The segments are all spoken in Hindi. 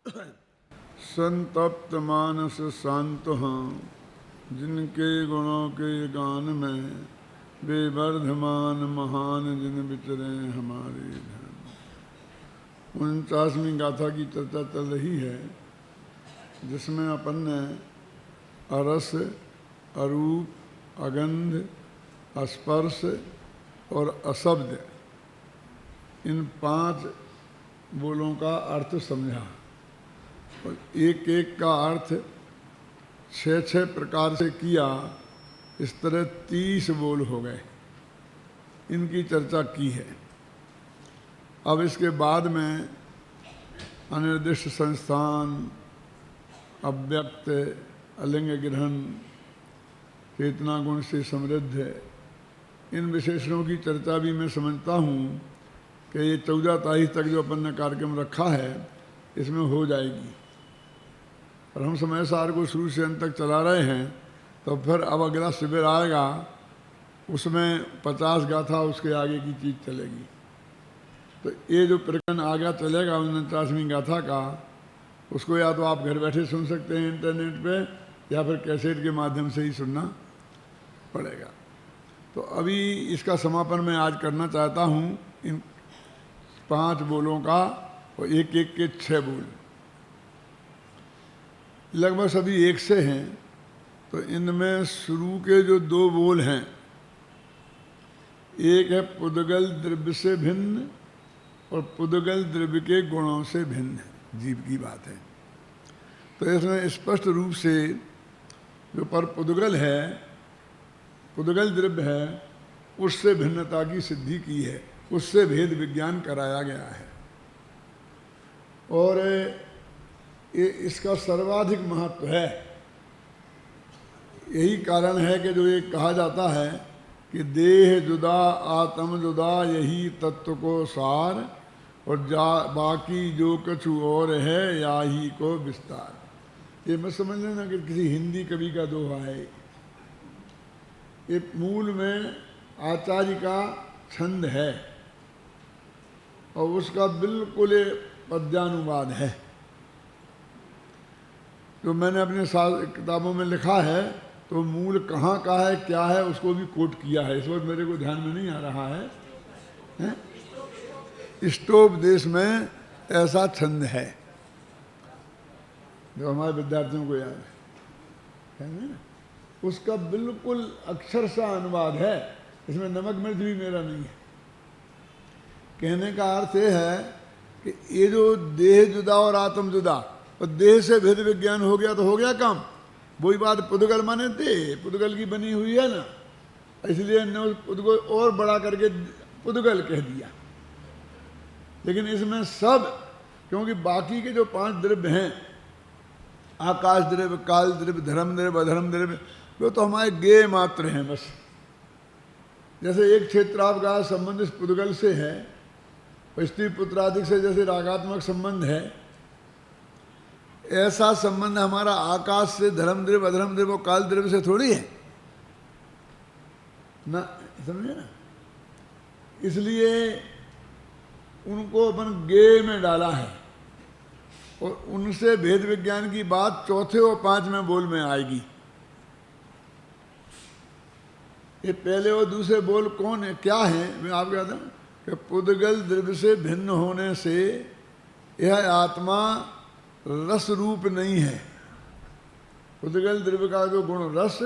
संतप्त मानस शांत हाँ, जिनके गुणों के गान में बेवर्धमान महान जिन विचरे हमारे धन। 49वीं गाथा की चर्चा चल रही है, जिसमें अपन ने अरस, अरूप, अगंध, स्पर्श और अशब्द इन 5 बोलों का अर्थ समझा और एक एक का अर्थ 6 प्रकार से किया। इस तरह 30 बोल हो गए, इनकी चर्चा की है। अब इसके बाद में अनिर्दिष्ट संस्थान, अव्यक्त, अलिंग ग्रहण, चेतना गुण से समृद्ध, इन विशेषणों की चर्चा भी मैं समझता हूँ कि ये 14 तारीख तक जो अपन ने कार्यक्रम रखा है इसमें हो जाएगी। और हम समय सार को शुरू से अंत तक चला रहे हैं, तो फिर अब अगला शिविर आएगा, उसमें 50 गाथा उसके आगे की चीज़ चलेगी। तो ये जो प्रकरण आगे चलेगा 49वीं गाथा का, उसको या तो आप घर बैठे सुन सकते हैं इंटरनेट पे, या फिर कैसेट के माध्यम से ही सुनना पड़ेगा। तो अभी इसका समापन मैं आज करना चाहता हूँ इन 5 बोलों का, और एक एक के 6 बोल लगभग सभी एक से हैं। तो इनमें शुरू के जो 2 बोल हैं, एक है पुद्गल द्रव्य से भिन्न और पुद्गल द्रव्य के गुणों से भिन्न, जीव की बात है। तो इसमें स्पष्ट रूप से जो पर पुद्गल है, पुद्गल द्रव्य है, उससे भिन्नता की सिद्धि की है, उससे भेद विज्ञान कराया गया है। और ये इसका सर्वाधिक महत्व है। यही कारण है कि जो ये कहा जाता है कि देह जुदा आत्म जुदा यही तत्व को सार, और बाकी जो कछु और है या ही को विस्तार। ये मत समझ लेना कि किसी हिंदी कवि का दोहा है। ये मूल में आचार्य का छंद है और उसका बिल्कुल पद्यानुवाद है। जो मैंने अपने किताबों में लिखा है, तो मूल कहाँ का है, क्या है, उसको भी कोट किया है। इस वक्त मेरे को ध्यान में नहीं आ रहा है। स्टोप में ऐसा छंद है जो हमारे विद्यार्थियों को याद है ना, उसका बिल्कुल अक्षर सा अनुवाद है। इसमें नमक मिर्च भी मेरा नहीं है। कहने का अर्थ ये है कि ये जो देह जुदा और आत्म जुदा, और देह से भेद विज्ञान हो गया तो हो गया काम। वही बात पुद्गल माने देह, पुद्गल की बनी हुई है ना, इसलिए ने पुद्गल और बड़ा करके पुद्गल कह दिया। लेकिन इसमें सब, क्योंकि बाकी के जो 5 द्रव्य हैं, आकाश द्रव्य, काल द्रव्य, धर्म द्रव्य, अधर्म द्रव्य, वो तो हमारे गेय मात्र हैं बस। जैसे एक क्षेत्राप का संबंध इस पुद्गल से है, और स्त्री पुत्रादिक से जैसे रागात्मक संबंध है, ऐसा संबंध हमारा आकाश से, धर्म द्रव्य, अधर्म द्रव्य और काल द्रव्य से थोड़ी है ना, समझे ना। इसलिए उनको अपन गेय में डाला है, और उनसे भेद विज्ञान की बात 4थे और 5वें बोल में आएगी। ये पहले और दूसरे बोल कौन है, क्या है, मैं आपको कहता हूँ कि पुद्गल द्रव्य से भिन्न होने से यह आत्मा रस रूप नहीं है। पुद्गल द्रव्य का जो गुण रस,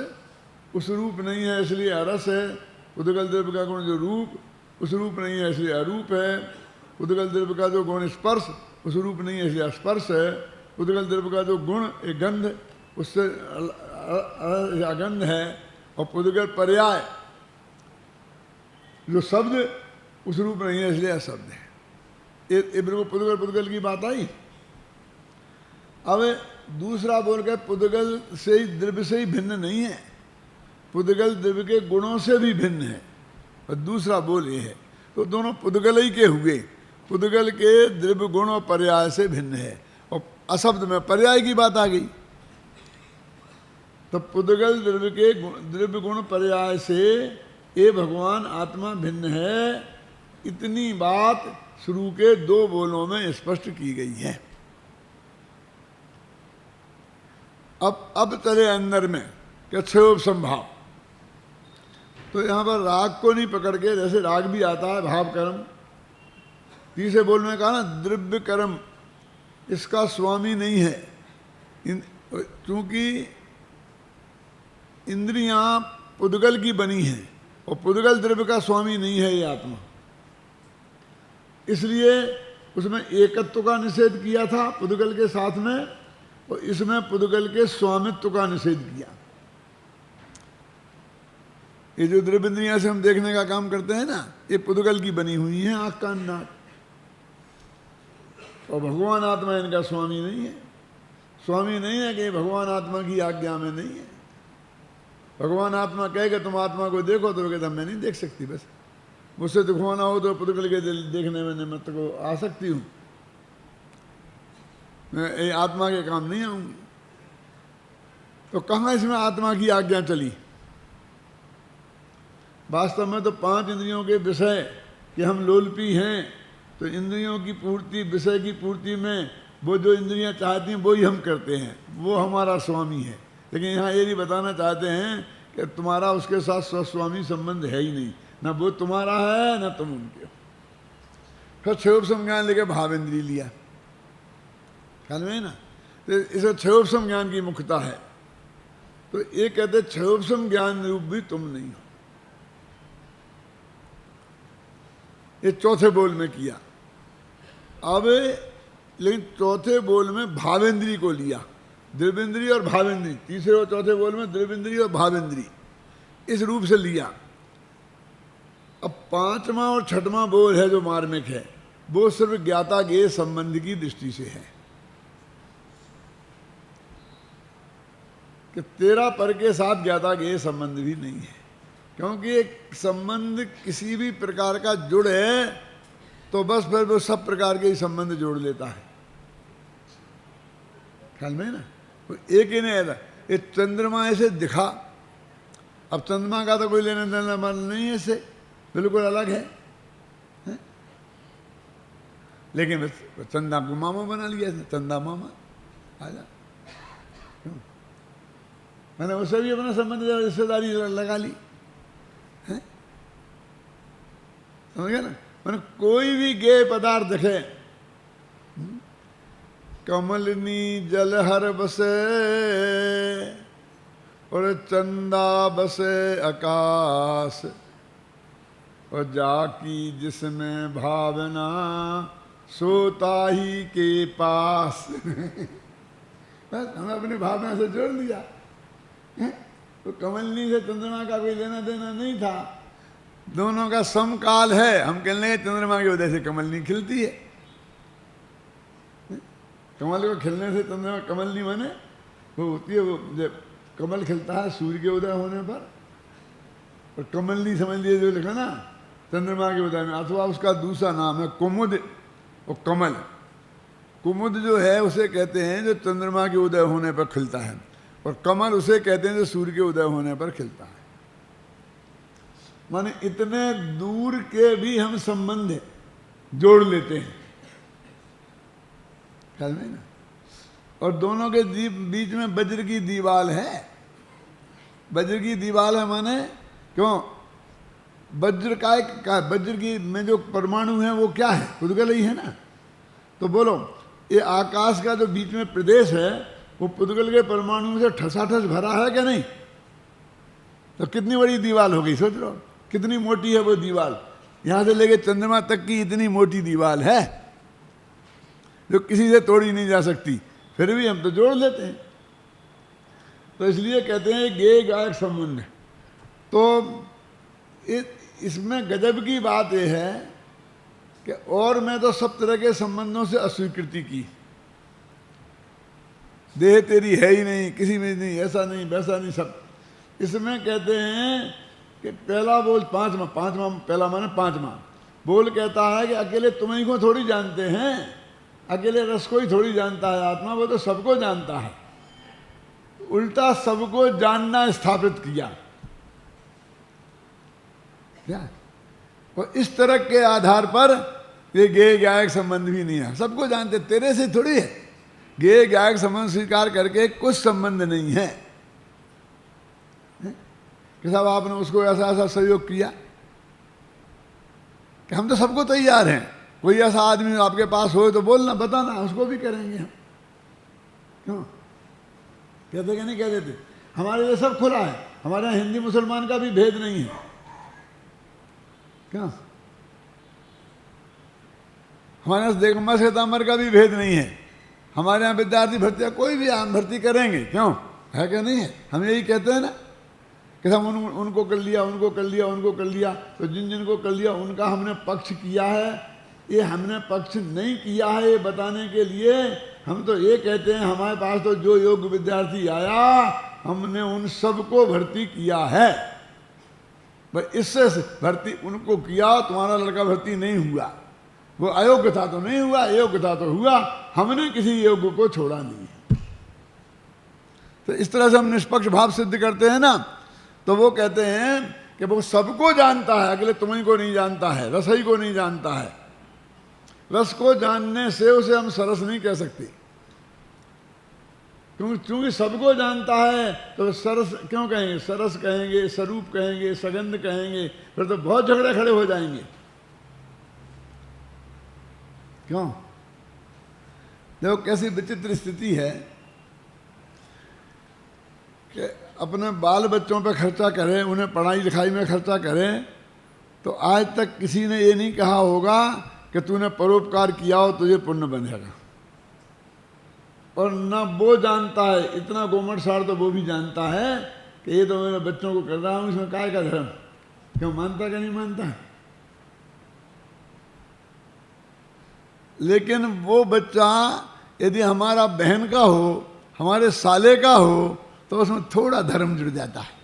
उस रूप नहीं है, इसलिए अरस है। पुद्गल द्रव्य का गुण जो रूप, उस रूप नहीं है, इसलिए अरूप है। पुद्गल द्रव्य का जो गुण स्पर्श, उस रूप नहीं है, इसलिए स्पर्श है। पुद्गल द्रव्य का जो गुण एक गंध, उससे अगंध है। और पुद्गल पर्याय जो शब्द, उस रूप नहीं है, इसलिए अशब्द है। ये पुद्गल पुद्गल की बात आई। अब दूसरा बोल के पुद्गल से ही, द्रव्य से ही भिन्न नहीं है, पुद्गल द्रव्य के गुणों से भी भिन्न है। और दूसरा बोल ये है, तो दोनों पुद्गल ही के हुए। पुद्गल के द्रव्य गुण और पर्याय से भिन्न है, और अशब्द में पर्याय की बात आ गई। तो पुद्गल द्रव्य के द्रव्य गुण पर्याय से ये भगवान आत्मा भिन्न है, इतनी बात शुरू के 2 बोलों में स्पष्ट की गई है। अब चले अंदर में कि क्षोभ संभाव। तो यहाँ पर राग को नहीं पकड़ के, जैसे राग भी आता है भाव कर्म, तीसरे बोल में कहा ना द्रव्य कर्म इसका स्वामी नहीं है, क्योंकि इंद्रियां पुद्गल की बनी हैं और पुद्गल द्रव्य का स्वामी नहीं है ये आत्मा। इसलिए उसमें एकत्व का निषेध किया था पुद्गल के साथ में, और इसमें पुद्गल के स्वामित्व का निषेध किया। ये जो द्रव्य इंद्रियां से हम देखने का काम करते हैं ना, ये पुद्गल की बनी हुई है, आंख कान नाक, और भगवान आत्मा इनका स्वामी नहीं है। स्वामी नहीं है कि भगवान आत्मा की आज्ञा में नहीं है। भगवान आत्मा कहेगा तुम आत्मा को देखो, तो कहता मैं नहीं देख सकती, बस मुझसे दिखवाना हो तो पुद्गल के देखने में मैं तो आ सकती हूँ, मैं आत्मा के काम नहीं आऊंगी। तो कहाँ इसमें आत्मा की आज्ञा चली? वास्तव में तो 5 इंद्रियों के विषय कि हम लोलपी हैं, तो इंद्रियों की पूर्ति, विषय की पूर्ति में वो जो इंद्रियां चाहती हैं वो ही हम करते हैं, वो हमारा स्वामी है। लेकिन यहाँ ये नहीं बताना चाहते हैं कि तुम्हारा उसके साथ स्वस्वामी संबंध है ही नहीं, ना वो तुम्हारा है ना तुम उनके। फिर क्षोभ संज्ञान लेके भाव इंद्रिय लिया, ख्याल में ना, तो इसे क्षोभ संज्ञान की मुख्यता है। तो ये कहते क्षोभ संज्ञान रूप भी तुम नहीं हो। ये चौथे बोल में किया। अब लेकिन चौथे बोल में भावेंद्री को लिया, द्रव्येंद्री और भावेंद्री, तीसरे और चौथे बोल में द्रव्येंद्री और भावेंद्री इस रूप से लिया। अब 5वां और 6वां बोल है जो मार्मिक है, वो सिर्फ ज्ञाता ज्ञेय संबंध की दृष्टि से है कि तेरा पर के साथ ज्ञाता ज्ञेय संबंध भी नहीं है, क्योंकि एक संबंध किसी भी प्रकार का जुड़ है तो बस फिर वो सब प्रकार के ही संबंध जोड़ लेता है, ख्याल में ना। तो एक ही नहीं है, ये चंद्रमा ऐसे दिखा, अब चंद्रमा का तो कोई लेना देना नहीं है, इससे बिल्कुल अलग है, लेकिन बस चंदा को मामा बना लिया, चंदा मामा आजा, मैंने उससे भी अपना संबंध रिश्तेदारी लगा ली, समझ गया ना। मैंने कोई भी गेय पदार्थ देखे, कमलनी जलहर बसे और चंदा बसे आकाश, और जाकी जिसमें भावना सोता ही के पास। बस हमने अपनी भावना से जोड़ लिया। तो कमलनी से चंद्रमा का कोई लेना देना नहीं था, दोनों का समकाल है। हम कहने लगे चंद्रमा की वजह से कमलनी खिलती है, कमल को खिलने से चंद्रमा, कमलनी माने वो होती है, वो जब कमल खिलता है सूर्य के उदय होने पर, और कमलनी समझ लिए जो लिखा ना चंद्रमा के उदय में, अथवा उसका दूसरा नाम है कुमुद और कमल। कुमुद जो है उसे कहते हैं जो चंद्रमा के उदय होने पर खिलता है, और कमल उसे कहते हैं जो सूर्य के उदय होने पर खिलता है। माने इतने दूर के भी हम संबंध जोड़ लेते हैं, ख्याल में ना। और दोनों के बीच में वज्र की दीवाल है। वज्र की दीवाल है माने क्यों? वज्र का वज्र की में जो परमाणु है वो क्या है? पुद्गल ही है ना। तो बोलो ये आकाश का जो बीच में प्रदेश है वो पुद्गल के परमाणु से ठसाठस भरा है क्या नहीं? तो कितनी बड़ी दीवाल हो गई, सोच लो कितनी मोटी है वो दीवाल। यहां से लेके चंद्रमा तक की इतनी मोटी दीवाल है जो किसी से तोड़ी नहीं जा सकती, फिर भी हम तो जोड़ लेते हैं। तो इसलिए कहते हैं गेय गायक संबंध। तो इसमें गजब की बात यह है कि और मैं तो सब तरह के संबंधों से अस्वीकृति की, देह तेरी है ही नहीं, किसी में नहीं, ऐसा नहीं वैसा नहीं, सब। इसमें कहते हैं कि पहला बोल पांचवा पहला माने पांचवा बोल कहता है कि अकेले तुम्हीं को थोड़ी जानते हैं, अकेले रस को ही थोड़ी जानता है आत्मा, वो तो सबको जानता है। उल्टा सबको जानना स्थापित किया क्या? और इस तरह के आधार पर ये गेय गायक संबंध भी नहीं है, सबको जानते, तेरे से थोड़ी है, गेय गायक संबंध स्वीकार करके कुछ संबंध नहीं है कि साहब आपने उसको ऐसा ऐसा सहयोग किया, कि हम तो सबको तैयार हैं। कोई ऐसा आदमी आपके पास हो तो बोलना, बताना, उसको भी करेंगे हम। क्यों कहते कि नहीं कह देते? हमारे लिए सब खुला है, हमारे यहाँ हिंदी मुसलमान का भी भेद नहीं है। क्यों? हमारे यहाँ दिगंबर श्वेतांबर का भी भेद नहीं है। हमारे यहाँ विद्यार्थी भर्ती कोई भी आम भर्ती करेंगे, क्यों है क्या नहीं है? हम यही कहते हैं ना कि हम उनको कर लिया, उनको कर लिया, उनको कर लिया। तो जिन जिनको कर लिया उनका हमने पक्ष किया है, ये हमने पक्ष नहीं किया है, ये बताने के लिए हम तो ये कहते हैं हमारे पास तो जो योग्य विद्यार्थी आया हमने उन सबको भर्ती किया है। भाई इससे भर्ती उनको किया, तुम्हारा लड़का भर्ती नहीं हुआ, वो अयोग्य था तो नहीं हुआ, योग्य था तो हुआ, हमने किसी योग्य को छोड़ा नहीं। तो इस तरह से हम निष्पक्ष भाव सिद्ध करते हैं ना। तो वो कहते हैं कि वो सबको जानता है, अगले तुम्हें को नहीं जानता है, रसई को नहीं जानता है। रस को जानने से उसे हम सरस नहीं कह सकते, क्योंकि सबको जानता है तो सरस क्यों कहेंगे? सरस कहेंगे, स्वरूप कहेंगे, सगंध कहेंगे, फिर तो बहुत झगड़े खड़े हो जाएंगे। क्यों? देखो कैसी विचित्र स्थिति है कि अपने बाल बच्चों पे खर्चा करें, उन्हें पढ़ाई लिखाई में खर्चा करें, तो आज तक किसी ने ये नहीं कहा होगा कि तूने परोपकार किया हो तुझे पुण्य बनेगा। और न वो जानता है, इतना गोमट सार तो वो भी जानता है कि ये तो मेरे बच्चों को कर रहा हूँ, इसमें काय का धर्म? क्यों मानता क्या नहीं मानता है? लेकिन वो बच्चा यदि हमारा बहन का हो, हमारे साले का हो, तो उसमें थोड़ा धर्म जुड़ जाता है।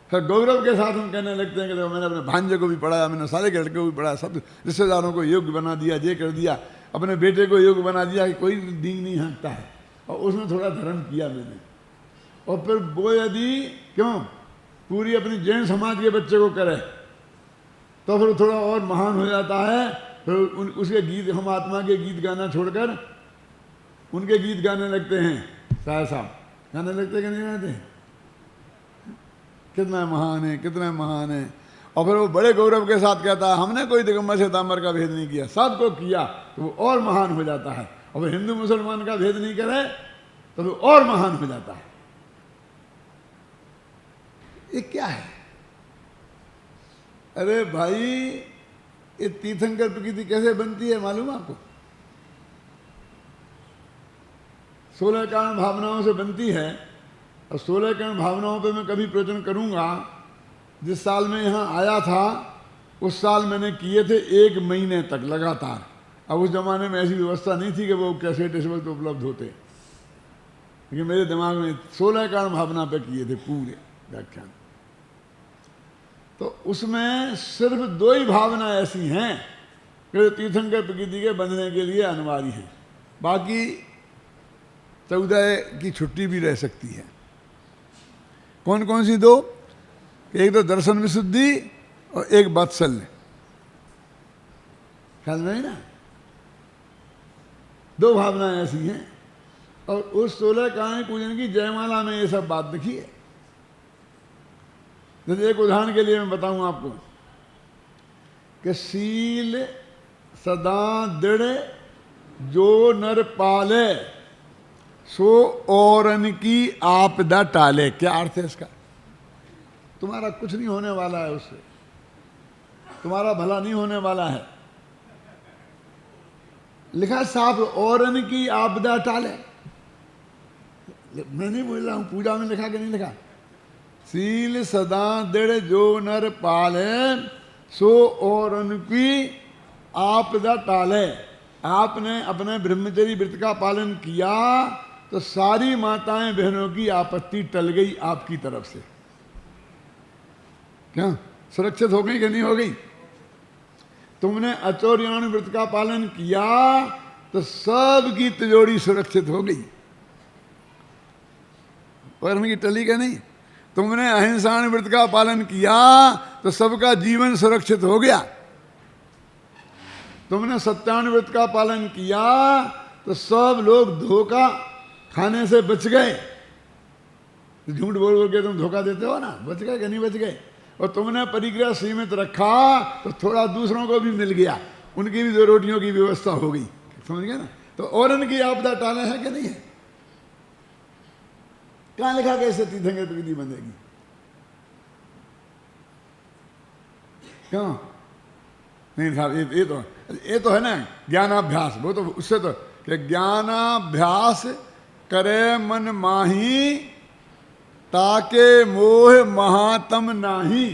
फिर गौरव के साथ हम कहने लगते हैं कि देखो मैंने अपने भांजे को भी पढ़ाया, मैंने साले के लड़के को भी पढ़ाया, सब रिश्तेदारों को योग्य बना दिया, ये कर दिया, अपने बेटे को योग्य बना दिया कि कोई डींग नहीं हाँकता है, और उसमें थोड़ा धर्म किया मैंने। और फिर वो यदि क्यों पूरी अपनी जैन समाज के बच्चे को करे तो फिर थोड़ा और महान हो जाता है। फिर उसके गीत, हम आत्मा के गीत गाना छोड़कर उनके गीत गाने लगते हैं। साहब गाने लगते कि नहीं गाते? कितना महान है, कितना महान है। और फिर वो बड़े गौरव के साथ कहता है हमने कोई दिगंबर श्वेतांबर का भेद नहीं किया, सबको किया, तो वो और महान हो जाता है। और फिर हिंदू मुसलमान का भेद नहीं करे तो वो और महान हो जाता है। ये क्या है? अरे भाई, ये तीर्थंकर प्रकृति कैसे बनती है मालूम आपको? 16 कारण भावनाओं से बनती है। और 16 कारण भावनाओं पे मैं कभी प्रवचन करूंगा। जिस साल में यहाँ आया था उस साल मैंने किए थे 1 महीने तक लगातार। अब उस जमाने में ऐसी व्यवस्था नहीं थी कि वो कैसेट इस वक्त उपलब्ध होते, लेकिन मेरे दिमाग में 16 कारण भावना पे किए थे पूरे व्याख्यान। तो उसमें सिर्फ 2 ही भावना ऐसी हैं कि तीर्थंकर प्रकृति के बंधने के लिए अनिवार्य है, बाकी 14 की छुट्टी भी रह सकती है। कौन कौन सी 2? एक तो दर्शन विशुद्धि और एक वात्सल्य। ख्याल नहीं ना? 2 भावनाएं ऐसी हैं। और उस 16 कारण पूजन की जयमाला में ये सब बात लिखी है। जैसे एक उदाहरण के लिए मैं बताऊं आपको कि शील सदा दृढ़ जो नर पाले सो औरन की आपदा टाले। क्या अर्थ है इसका? तुम्हारा कुछ नहीं होने वाला है उससे, तुम्हारा भला नहीं होने वाला है। लिखा साफ, औरन की आपदा टाले। मैं नहीं बोल रहा हूं, पूजा में लिखा कि नहीं लिखा? शील सदा दृढ़ जो नर पाले सो औरन की आपदा टाले। आपने अपने ब्रह्मचर्य व्रत का पालन किया तो सारी माताएं बहनों की आपत्ति टल गई आपकी तरफ से। क्या सुरक्षित हो गई कि नहीं हो गई? तुमने अचौर्याण व्रत का पालन किया तो सबकी तिजोरी सुरक्षित हो गई। पर उनकी टली का नहीं। तुमने अहिंसा व्रत का पालन किया तो सबका जीवन सुरक्षित हो गया। तुमने सत्यान व्रत का पालन किया तो सब लोग धोखा खाने से बच गए। तो झूठ बोल बोल के तुम धोखा देते हो ना, बच गए कि नहीं बच गए? और तुमने परिग्रह सीमित रखा तो थोड़ा दूसरों को भी मिल गया, उनकी भी 2 रोटियों की व्यवस्था हो गई, समझ गए ना? तो और उनकी आपदा टाले है कि नहीं है? कहाँ लिखा कैसे तीर्थंकर प्रकृति बंधेगी? क्यों नहीं साहब? ये तो है ना ज्ञानाभ्यास। वो तो उससे तो कि ज्ञानाभ्यास करे मन माही ताके मोह महातम नाही।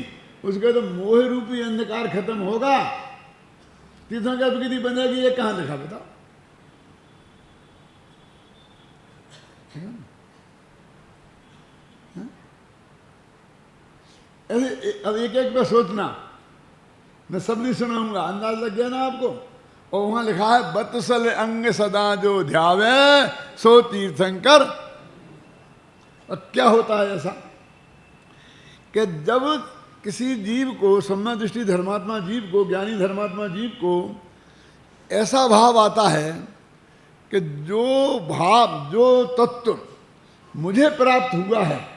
उसके तो मोह रूपी अंधकार खत्म होगा, तीर्थंकर प्रकृति बनेगी। ये कहाँ लिखा बताओ? ऐसे अब एक एक पे सोचना, मैं सब नहीं सुनाऊंगा, अंदाज लग गया ना आपको? और वहां लिखा है बत्सल अंग सदा जो ध्यावे सो तीर्थंकर। और क्या होता है ऐसा कि जब किसी जीव को, सम्यक दृष्टि धर्मात्मा जीव को, ज्ञानी धर्मात्मा जीव को ऐसा भाव आता है कि जो भाव, जो तत्व मुझे प्राप्त हुआ है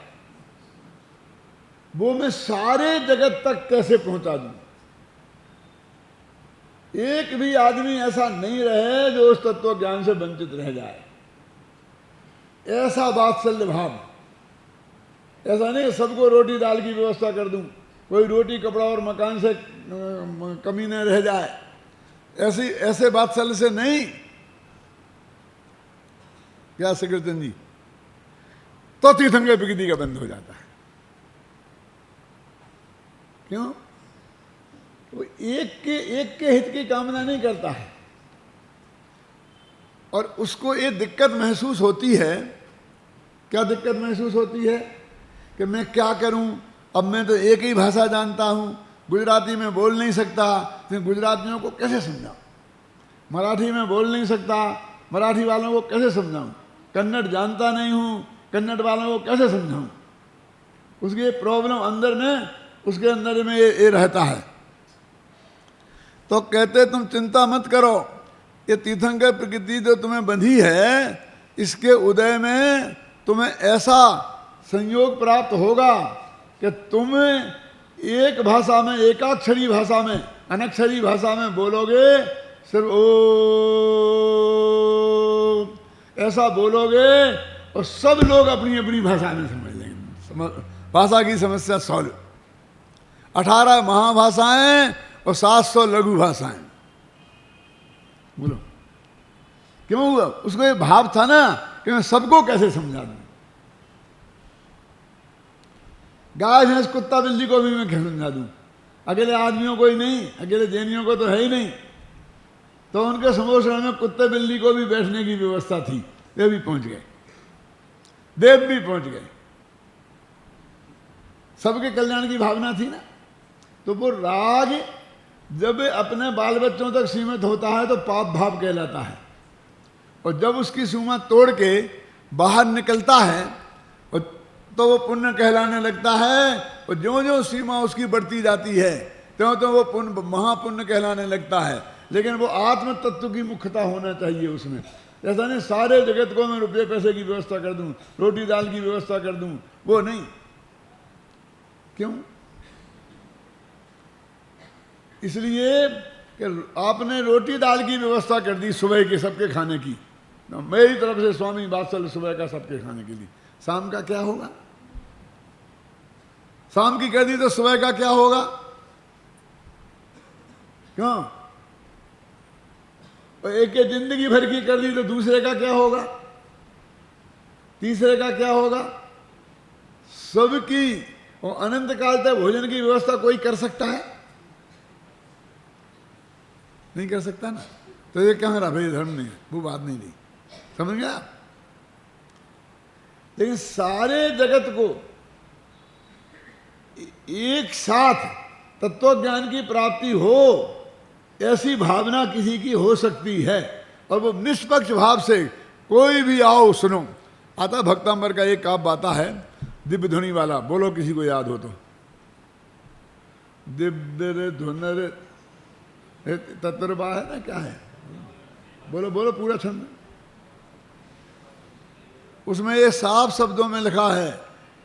वो मैं सारे जगत तक कैसे पहुंचा दूं। एक भी आदमी ऐसा नहीं रहे जो उस तत्व ज्ञान से वंचित रह जाए। ऐसा वात्सल्य भाव, ऐसा नहीं सबको रोटी दाल की व्यवस्था कर दूं, कोई रोटी कपड़ा और मकान से कमी न रह जाए, ऐसे वात्सल्य से नहीं। क्या सकीर्तन जी? तो तीर्थंकर प्रकृति का बंद हो जाता है। क्यों? वो एक के हित की कामना नहीं करता है। और उसको ये दिक्कत महसूस होती है। क्या दिक्कत महसूस होती है? कि मैं क्या करूं, अब मैं तो एक ही भाषा जानता हूं, गुजराती में बोल नहीं सकता, फिर गुजरातियों को कैसे समझाऊं? मराठी में बोल नहीं सकता, मराठी वालों को कैसे समझाऊं? कन्नड़ जानता नहीं हूं, कन्नड़ वालों को कैसे समझाऊं? उसकी प्रॉब्लम अंदर में, उसके अंदर में ये रहता है। तो कहते तुम चिंता मत करो, ये तीर्थंकर प्रकृति जो तुम्हें बंधी है, इसके उदय में तुम्हें ऐसा संयोग प्राप्त होगा कि तुम एक भाषा में, एकाक्षरी भाषा में, अनक्षरी भाषा में बोलोगे, सिर्फ ओ ऐसा बोलोगे और सब लोग अपनी अपनी भाषा में समझ लेंगे। भाषा की समस्या सॉल्व। 18 महाभाषाएं और 700 लघु भाषाएं। बोलो क्यों हुआ? उसको ये भाव था ना कि मैं सबको कैसे समझा दूं। गाय भैंस कुत्ता बिल्ली को भी मैं कैसे समझा दूं? अकेले आदमियों को ही नहीं, अकेले जैनियों को तो है ही नहीं। तो उनके समोसरा में कुत्ते बिल्ली को भी बैठने की व्यवस्था थी, वे भी पहुंच गए, देव भी पहुंच गए। सबके कल्याण की भावना थी ना। तो वो राग जब अपने बाल बच्चों तक सीमित होता है तो पाप भाव कहलाता है, और जब उसकी सीमा तोड़ के बाहर निकलता है तो वो पुण्य कहलाने लगता है। और ज्यों ज्यों सीमा उसकी बढ़ती जाती है त्यों त्यों वो पुण्य, महापुण्य कहलाने लगता है। लेकिन वो आत्म तत्व की मुख्यता होना चाहिए उसमें। ऐसा नहीं सारे जगत को मैं रुपये पैसे की व्यवस्था कर दूं, रोटी दाल की व्यवस्था कर दूं, वो नहीं। क्यों? इसलिए कि आपने रोटी दाल की व्यवस्था कर दी सुबह के सबके खाने की, मेरी तरफ से स्वामी वात्सल्य सुबह का सबके खाने के लिए। शाम का क्या होगा? शाम की कर दी तो सुबह का क्या होगा? क्यों? और एक के जिंदगी भर की कर दी तो दूसरे का क्या होगा? तीसरे का क्या होगा? सबकी और अनंत काल तक भोजन की व्यवस्था कोई कर सकता है? नहीं कर सकता ना। तो ये कहाँ रहा भाई? धर्म नहीं है, वो बात नहीं रही। समझ गया? लेकिन सारे जगत को एक साथ तत्व ज्ञान की प्राप्ति हो, ऐसी भावना किसी की हो सकती है। और वो निष्पक्ष भाव से कोई भी आओ सुनो। आता भक्तांबर का एक काव्य आता है दिव्य ध्वनि वाला, बोलो किसी को याद हो तो। दिव्य ध्वनि तत्परबा है ना, क्या है? बोलो बोलो पूरा छंद। उसमें ये साफ शब्दों में लिखा है,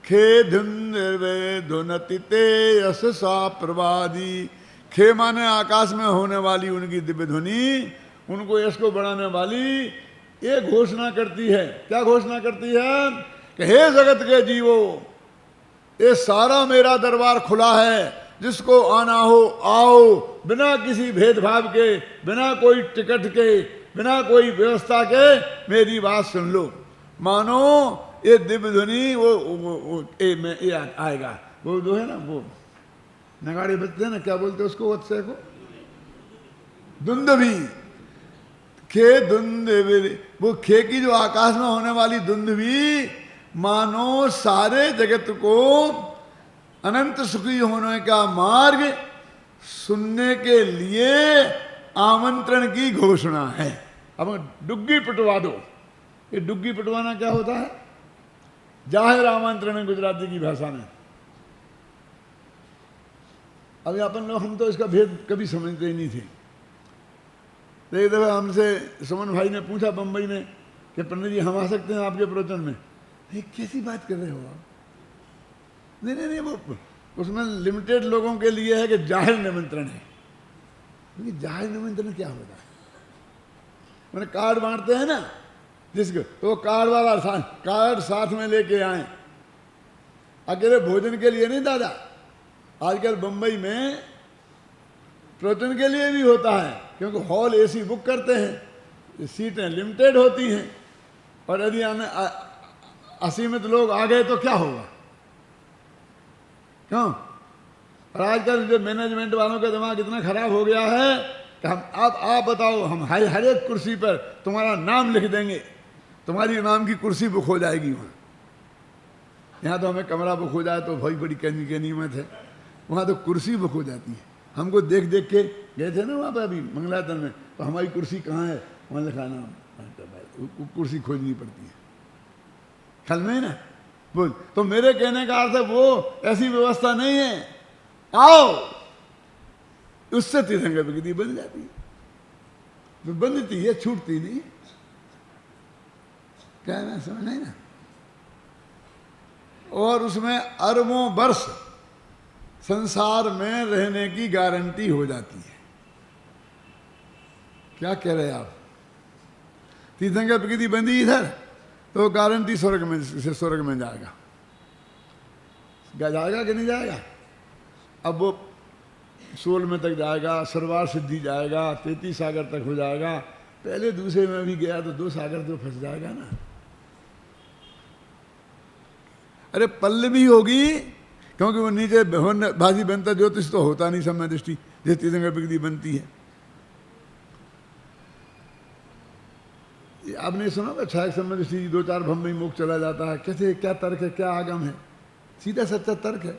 खे धुंधे धुनति ते यस सा प्रवादी। खे माने आकाश में होने वाली उनकी दिव्य ध्वनि, उनको यश को बढ़ाने वाली ये घोषणा करती है। क्या घोषणा करती है? कि हे जगत के जीवो, ये सारा मेरा दरबार खुला है, जिसको आना हो आओ, बिना किसी भेदभाव के, बिना कोई टिकट के, बिना कोई व्यवस्था के मेरी बात सुन लो। मानो ये दिव्य ध्वनि ये आएगा। वो जो है ना, वो नगाड़े बजते हैं ना, क्या बोलते हैं उसको, वत्स्य को, दुंदुभी। खे दुंदुभी, वो खे की जो आकाश में होने वाली दुंदुभी, मानो सारे जगत को अनंत सुखी होने का मार्ग सुनने के लिए आमंत्रण की घोषणा है। अब डुग्गी पिटवा दो। ये डुग्गी पिटवाना क्या होता है? जाहिर आमंत्रण है गुजराती की भाषा में। अभी अपन लोग, हम तो इसका भेद कभी समझते ही नहीं थे। तो एक दफा हमसे सुमन भाई ने पूछा बम्बई में कि पंडित जी हम आ सकते हैं आपके प्रवचन में? ये कैसी बात कर रहे हो आप? नहीं नहीं नहीं, वो उसमें लिमिटेड लोगों के लिए है कि जाहिर निमंत्रण है। लेकिन जाहिर निमंत्रण क्या होता है? मैंने कार्ड बांटते हैं ना जिसको, तो वो कार्ड वाला कार्ड साथ में लेके आए। अकेले भोजन के लिए नहीं दादा, आजकल बम्बई में प्रवचन के लिए भी होता है, क्योंकि हॉल एसी बुक करते हैं, सीटें लिमिटेड होती हैं, और यदि असीमित लोग आ गए तो क्या होगा? क्यों? और आजकल जो मैनेजमेंट वालों का दिमाग इतना खराब हो गया है कि हम आप बताओ, हम हर एक कुर्सी पर तुम्हारा नाम लिख देंगे, तुम्हारी नाम की कुर्सी बुक हो जाएगी वहाँ। यहाँ तो हमें कमरा बुक हो जाए तो भाई बड़ी कहने की नियमत है, वहाँ तो कुर्सी बुक हो जाती है। हमको देख देख के गए थे ना वहाँ पर अभी मंगलातन में, तो हमारी कुर्सी कहाँ है, वहाँ लिखा नाम, कुर्सी खोजनी पड़ती है। ख्याल में है ना? बोल, तो मेरे कहने का अर्थ है वो ऐसी व्यवस्था नहीं है। आओ, उससे तीर्थंकर प्रकृति बन जाती है, तो बनती है, छूटती नहीं। क्या ना, समझ नहीं ना? और उसमें अरबों वर्ष संसार में रहने की गारंटी हो जाती है। क्या कह रहे आप? तीर्थंकर प्रकृति बंदी इधर, तो गारंटी स्वर्ग में से स्वर्ग में जाएगा। जाएगा कि नहीं जाएगा? अब वो 16 में तक जाएगा, सर्वार सिद्धि जाएगा, 33 सागर तक हो जाएगा। पहले दूसरे में भी गया तो 2 सागर तो फंस जाएगा ना। अरे पल्लवी होगी, क्योंकि वो नीचे भाषी बनता ज्योतिष तो होता नहीं समय दृष्टि, जैसे तीर्थंकर प्रकृति बनती है। आपने सुना था छाया समय दृष्टि 2-4 भम में मोक्ष चला जाता है। कैसे, क्या तर्क है, क्या आगम है? सीधा सच्चा तर्क है।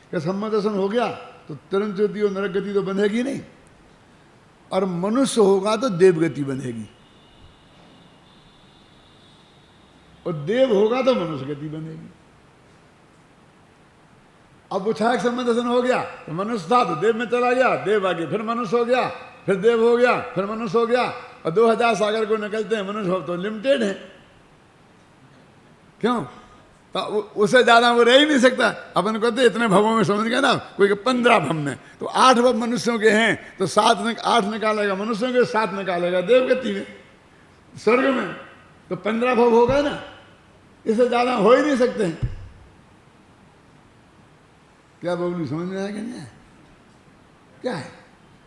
क्या सम्मत दर्शन हो गया तो तुरंत ज्योति और नरक गति तो बंधेगी नहीं, और मनुष्य होगा तो देवगति बंधेगी, और देव होगा तो मनुष्य गति बंधेगी। अब वो छाया सम्मत दर्शन हो गया तो मनुष्य था तो देव में चला गया, देव आगे फिर मनुष्य हो गया, फिर देव हो गया, फिर मनुष्य हो गया, और 2000 सागर को निकलते हैं। मनुष्य हो तो लिमिटेड है। क्यों? तो उससे ज्यादा वो रह ही नहीं सकता। अपन कहते इतने भवों में समझ गए ना, कोई 15 भव में, तो 8 भव मनुष्यों के हैं, तो 8 निकालेगा मनुष्यों के, 7 निकालेगा देवगति में, स्वर्ग में, तो 15 भव होगा ना। इससे ज्यादा हो ही नहीं सकते हैं। क्या बबलू, समझ में आया कि नहीं? क्या है,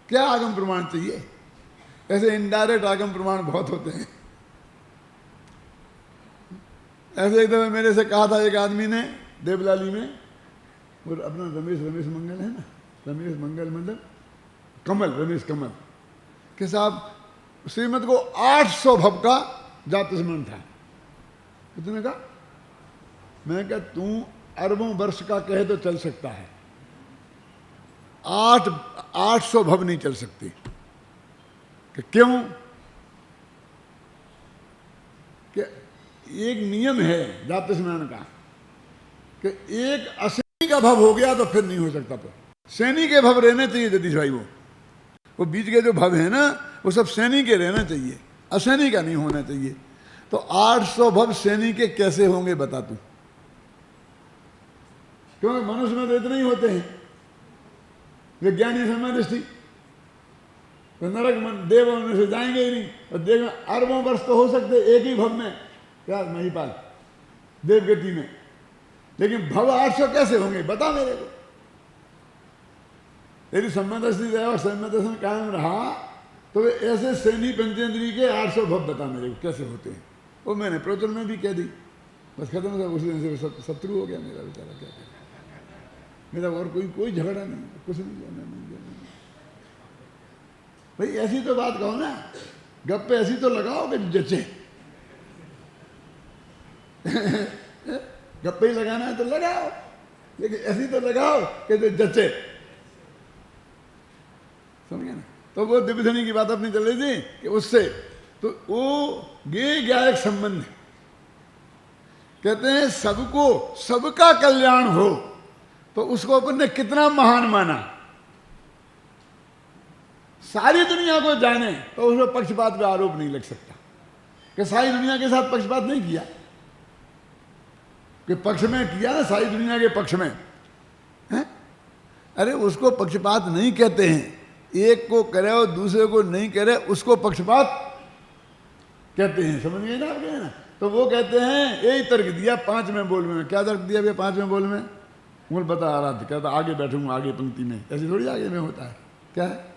क्या आगम प्रमाण चाहिए? ऐसे इनडायरेक्ट आगम प्रमाण बहुत होते हैं। ऐसे एक दफे मेरे से कहा था एक आदमी ने देवलाली में, वो अपना रमेश मंगल है ना, रमेश मंगल मतलब कमल, रमेश कमल के साहब, श्रीमद को 800 भव का जात स्मरण था। कितने का? मैं क्या, तू अरबों वर्ष का कहे तो चल सकता है, 800 भव नहीं चल सकते। कि क्यों? कि एक नियम है जात स्मरण का कि एक अशनि का भव हो गया तो फिर नहीं हो सकता। फिर शनि के भव रहने चाहिए जतीश भाई। वो बीच के जो भव है ना, वो सब शनि के रहना चाहिए, अशनि का नहीं होना चाहिए। तो 800 भव सैनी के कैसे होंगे बता तू? क्योंकि मनुष्य में तो इतने ही होते हैं, विज्ञानी समय दृष्टि, तो नरक देव होने से जाएंगे ही नहीं। और देव में अरबों वर्ष तो हो सकते एक ही भव में, क्या महिपाल, देवगति में, लेकिन भव 800 कैसे होंगे बता मेरे को। यदि संबंध कायम रहा तो वे ऐसे सैनी पंचेंद्री के 800 भव बता मेरे को कैसे होते हैं। वो मैंने प्रवचन में भी कह दी, बस खत्म हो गया। उस दिन से शत्रु हो गया मेरा बेचारा, क्या करें। मेरा और कोई झगड़ा नहीं, कुछ नहीं लेना नहीं देना। भाई ऐसी तो बात कहो ना, गप्पे ऐसी तो लगाओ कि जचे। गप्पे ही लगाना है तो लगाओ, लेकिन ऐसी तो लगाओ कि जो जचे। समझ गया ना? तो वो दिव्यधनी की बात अपनी चल रही थी कि उससे तो वो ये क्या एक संबंध है। कहते हैं सबको सबका कल्याण हो तो उसको अपन ने कितना महान माना। सारी दुनिया को जाने तो उसमें पक्षपात पे आरोप नहीं लग सकता कि सारी दुनिया के साथ पक्षपात नहीं किया, कि पक्ष में किया ना, सारी दुनिया के पक्ष में है? अरे उसको पक्षपात नहीं कहते हैं। एक को करे और दूसरे को नहीं करे उसको पक्षपात कहते हैं। समझ गए ना आप? ना तो वो कहते हैं यही तर्क दिया 5वें बोल में। क्या तर्क दिया भैया 5वें बोल में? मुझे बता आ रहा था, कहता आगे बैठूंगा आगे पंक्ति में। ऐसी थोड़ी आगे में होता है। क्या है?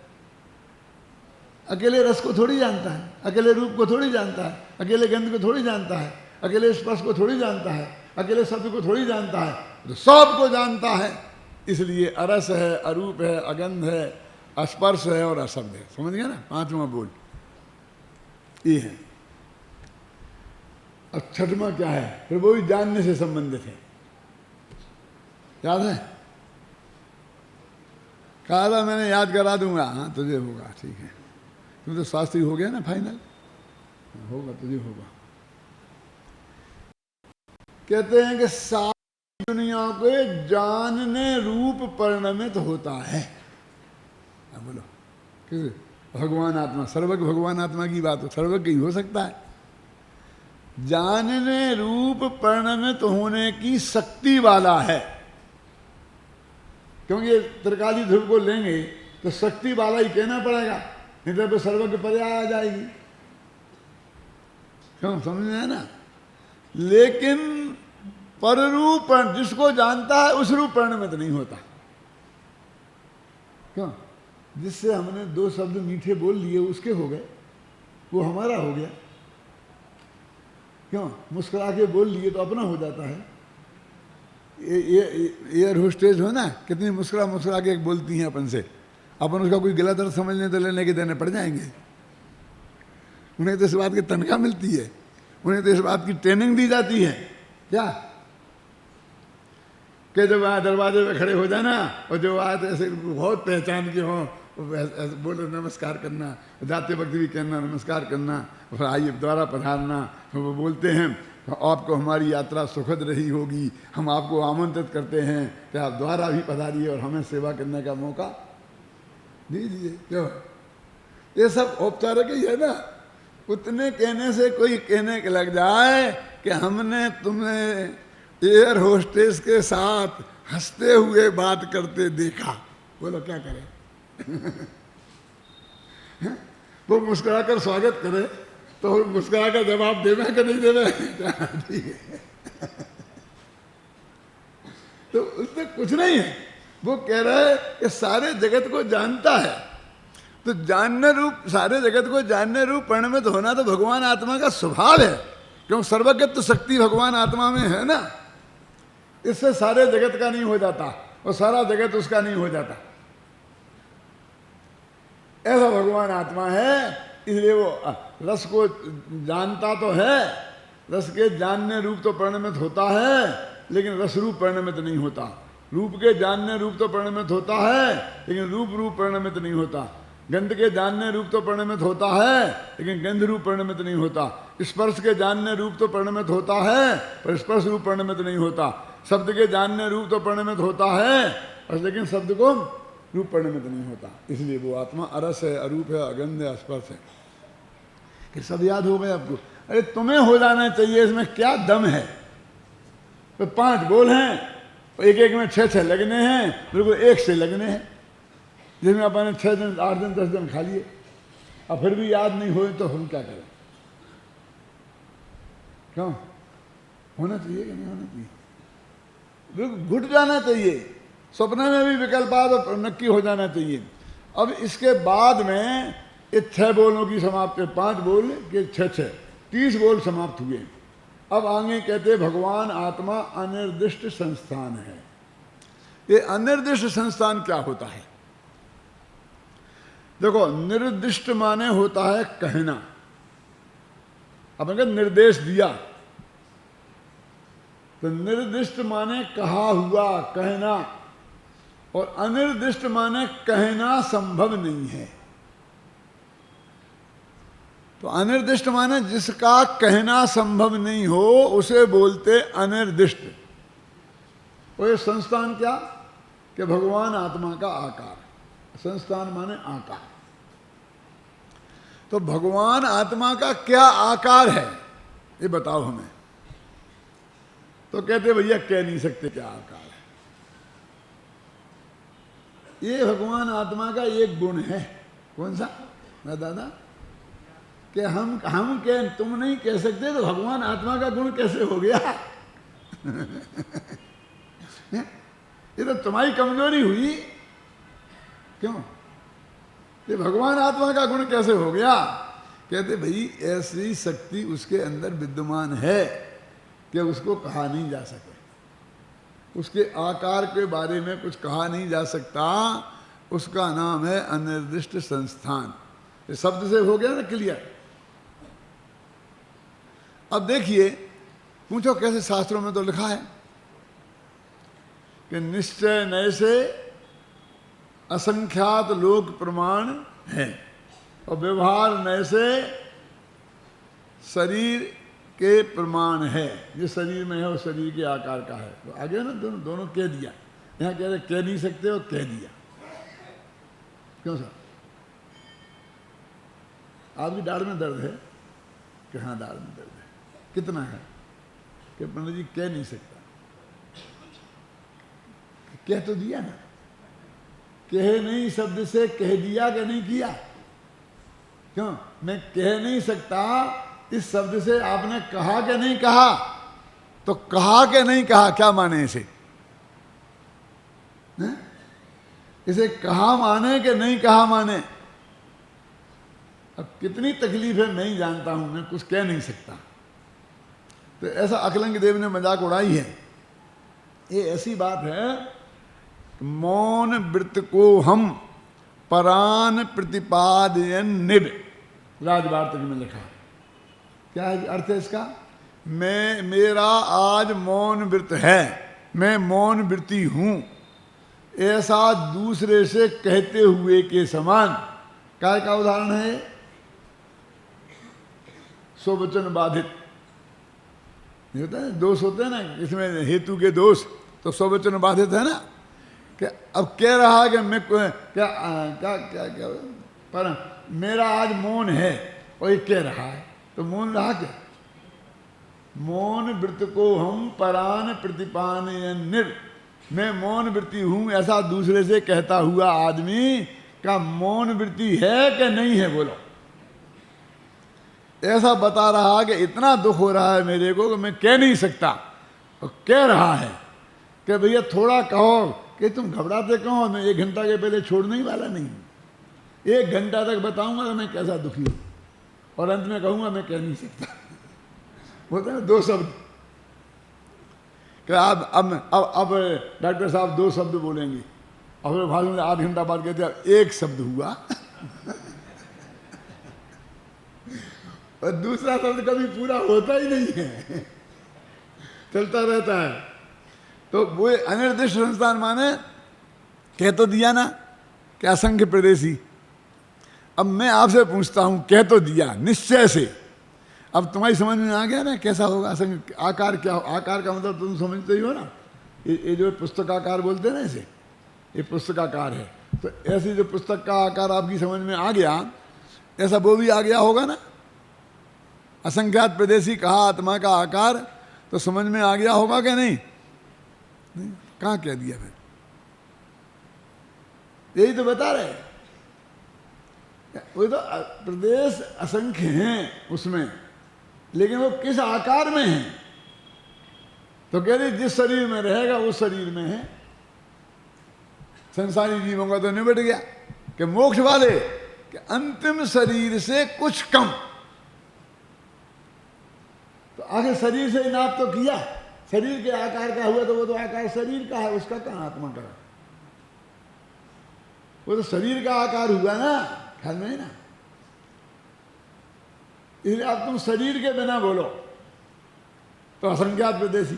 अकेले रस को थोड़ी जानता है, अकेले रूप को थोड़ी जानता है, अकेले गंध को थोड़ी जानता है, अकेले स्पर्श को थोड़ी जानता है, अकेले शब्द को थोड़ी जानता है, तो सब को जानता है। इसलिए अरस है, अरूप है, अगंध है, स्पर्श है और अशब्द है। समझ गया ना? 5वां बोल ये है। और 6वां क्या है? फिर वो भी जानने से संबंधित है। याद है? कहा था मैंने, याद करा दूंगा। हाँ तुझे होगा, ठीक है, तुम तो शास्त्री हो गया ना फाइनल, होगा तुझे होगा। कहते हैं कि सारी दुनिया के जानने रूप परिणमित होता है। बोलो किस भगवान आत्मा, सर्वज्ञ भगवान आत्मा की बात हो, सर्वज्ञ ही हो सकता है। जानने रूप परिणमित होने की शक्ति वाला है। क्योंकि त्रिकाली ध्रुव को लेंगे तो शक्ति वाला ही कहना पड़ेगा, नहीं तो सर्वज्ञ पर्याय आ जाएगी। क्यों? समझ में है ना? लेकिन पररूप जिसको जानता है उस रूप परिणमित नहीं होता। क्यों? जिससे हमने 2 शब्द मीठे बोल लिए उसके हो गए, वो हमारा हो गया। क्यों? मुस्कुरा के बोल लिए तो अपना हो जाता है। एयर होस्टेज हो ना, कितनी मुस्कुरा मुस्कुरा के बोलती हैं अपन से, अपन उसका कोई गलत अर्थ समझने तो लेने के देने पड़ जाएंगे। उन्हें तो इस बात की तनख्वाह मिलती है, उन्हें तो इस बात की ट्रेनिंग दी जाती है। क्या कि जब वहाँ दरवाजे पे खड़े हो जाना और जो आए तो ऐसे बहुत पहचान के हों, बोलो नमस्कार करना, जाते वक्त भी कहना नमस्कार करना, फिर आइए द्वारा पधारना। फिर वो बोलते हैं आपको हमारी यात्रा सुखद रही होगी, हम आपको आमंत्रित करते हैं कि आप द्वारा भी पधारिए और हमें सेवा करने का मौका दीजिए। क्यों? ये सब औपचारिक ही है ना। उतने कहने से कोई कहने के लग जाए कि हमने तुम्हें एयर होस्टेस के साथ हंसते हुए बात करते देखा, बोलो क्या करें? वो मुस्कुरा कर स्वागत करे तो मुस्कुरा कर जवाब देवे कि नहीं देवे? ठीक है। तो उसमें कुछ नहीं है। वो कह रहा है कि सारे जगत को जानता है, तो जानने रूप, सारे जगत को जानने रूप परिणमित होना तो भगवान आत्मा का स्वभाव है। क्यों? सर्वज्ञत्व शक्ति भगवान आत्मा में है ना, इससे सारे जगत का नहीं हो जाता और सारा जगत उसका नहीं हो जाता। ऐसा भगवान आत्मा है। इसलिए वो रस को जानता तो है, रस के जानने रूप तो परिणमित होता है, लेकिन रस रूप परिणमित नहीं होता। रूप के जानने रूप तो परिणमित होता है, लेकिन रूप परिणमित नहीं होता। गंध के जानने रूप तो परिणमित होता है, लेकिन गंध रूप परिणमित नहीं होता। स्पर्श के जानने रूप तो परिणमित होता है, पर स्पर्श रूप परिणमित नहीं होता। शब्द के जानने रूप तो परिणमित होता है, और लेकिन शब्द को रूप परिणमित नहीं होता। इसलिए वो आत्मा अरस है, अरूप है, अगंध है, स्पर्श है। कि सब याद हो गए आपको? अरे तुम्हें हो जाना चाहिए, इसमें क्या दम है? तो 5 बोल हैं, एक एक में 6 लगने हैं, बिल्कुल एक से लगने हैं, जिसमें अपन 6 दिन 8 दिन 10 दिन खा लिए, अब फिर भी याद नहीं हो तो हम क्या करें? क्यों? होना चाहिए कि नहीं होना चाहिए? बिल्कुल घुट जाना चाहिए, सपने में भी विकल्पात और नक्की हो जाना चाहिए। अब इसके बाद में ये 6 बोलों की समाप्ति, 5 बोल के 6 30 बोल समाप्त हुए। अब आगे कहते भगवान आत्मा अनिर्दिष्ट संस्थान है। ये अनिर्दिष्ट संस्थान क्या होता है? देखो, निर्दिष्ट माने होता है कहना, अपन का निर्देश दिया, तो निर्दिष्ट माने कहा हुआ, कहना, और अनिर्दिष्ट माने कहना संभव नहीं है। तो अनिर्दिष्ट माने जिसका कहना संभव नहीं हो उसे बोलते अनिर्दिष्ट। और ये संस्थान क्या? कि भगवान आत्मा का आकार। संस्थान माने आकार। तो भगवान आत्मा का क्या आकार है ये बताओ हमें। तो कहते भैया कह नहीं सकते क्या आकार है। ये भगवान आत्मा का एक गुण है। कौन सा? ना दादा, कि हम कह, तुम नहीं कह सकते तो भगवान आत्मा का गुण कैसे हो गया? ये तो तुम्हारी कमजोरी हुई। क्यों? ये भगवान आत्मा का गुण कैसे हो गया? कहते भाई ऐसी शक्ति उसके अंदर विद्यमान है कि उसको कहा नहीं जा सके, उसके आकार के बारे में कुछ कहा नहीं जा सकता। उसका नाम है अनिर्दिष्ट संस्थान। ये शब्द से हो गया ना क्लियर। अब देखिए, पूछो कैसे? शास्त्रों में तो लिखा है कि निश्चय नय से असंख्यात लोक प्रमाण है, और व्यवहार नय से शरीर के प्रमाण है। जो शरीर में है वो शरीर के आकार का है। तो आगे ना दोनों कह दिया। यहाँ कह रहे कह नहीं सकते और कह दिया। क्यों सर? आपकी दाढ़ में दर्द है? कि हाँ दाढ़ में दर्द है। कितना है? कि पंडित जी कह नहीं सकता। कह तो दिया ना। कह नहीं शब्द से कह दिया कि नहीं किया? क्यों? मैं कह नहीं सकता इस शब्द से आपने कहा कि नहीं कहा? तो कहा कि नहीं कहा क्या माने इसे? इसे कहा माने कि नहीं कहा माने? अब कितनी तकलीफ है मैं ही जानता हूं। मैं कुछ कह नहीं सकता। तो ऐसा अकलंग देव ने मजाक उड़ाई है। ये ऐसी बात है, मौन व्रत को हम परान प्रतिपादयन निब, राजवार्तिक में लिखा। क्या है अर्थ है इसका? मेरा आज मौन व्रत है, मैं मौन व्रती हूं, ऐसा दूसरे से कहते हुए के समान। काय का उदाहरण है? स्ववचन बाधित। होता है दोष होते हैं ना, इसमें हेतु के दोष, तो स्ववचन बाधित है ना। कि अब कह रहा है कि मैं क्या क्या क्या क्या पर मेरा आज मौन है, और ये कह रहा है, तो मौन रहा क्या? मौन व्रत को हम परान प्रतिपान निर, मैं मौन वृत्ति हूं ऐसा दूसरे से कहता हुआ आदमी का मौन वृत्ति है कि नहीं है? बोलो। ऐसा बता रहा कि इतना दुख हो रहा है मेरे को कि मैं कह नहीं सकता, और कह रहा है कि भैया थोड़ा कहो। कि तुम घबराते क्यों? मैं 1 घंटा के पहले छोड़ने ही वाला नहीं हूं। 1 घंटा तक बताऊंगा कि मैं कैसा दुखी हूं, और अंत में कहूंगा मैं कह नहीं सकता। बोलते हैं 2 शब्द कि अब डॉक्टर साहब 2 शब्द बोलेंगे, और फिर भाषण 8 घंटा बाद कहते हैं 1 शब्द हुआ। और दूसरा शब्द कभी पूरा होता ही नहीं है, चलता रहता है। तो वो अनिर्दिष्ट संस्थान माने कह तो दिया ना कि असंख्य प्रदेशी। अब मैं आपसे पूछता हूं, कह तो दिया निश्चय से, अब तुम्हारी समझ में आ गया ना कैसा होगा असंख्य? आकार क्या हो? आकार का मतलब तुम समझते ही हो ना। ये जो पुस्तकाकार बोलते हैं ना, इसे ये पुस्तकाकार है। तो ऐसी जो पुस्तक का आकार आपकी समझ में आ गया, ऐसा वो भी आ गया होगा ना। असंख्यात प्रदेशी कहा आत्मा का आकार, तो समझ में आ गया होगा कि नहीं? नहीं, कहाँ कह दिया फिर? यही तो बता रहे, वो तो प्रदेश असंख्य हैं उसमें, लेकिन वो किस आकार में है? तो कह रही जिस शरीर में रहेगा उस शरीर में है। संसारी जीवों का तो निबट गया कि मोक्ष वाले कि अंतिम शरीर से कुछ कम। तो आगे शरीर से नाप तो किया, शरीर के आकार का हुआ तो वो तो आकार शरीर का है, उसका कहाँ आत्मा का? वो तो शरीर का आकार हुआ ना, ख्याल में है ना? इसलिए आप तुम शरीर के बिना बोलो तो असंख्यात प्रदेशी,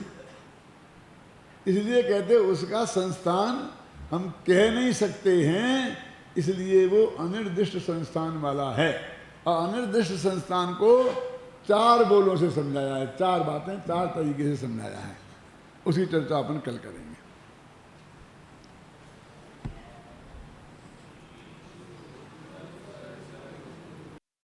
इसलिए कहते उसका संस्थान हम कह नहीं सकते हैं, इसलिए वो अनिर्दिष्ट संस्थान वाला है। और अनिर्दिष्ट संस्थान को 4 बोलों से समझाया है, 4 बातें 4 तरीके से समझाया है। उसकी चर्चा अपन कल करेंगे।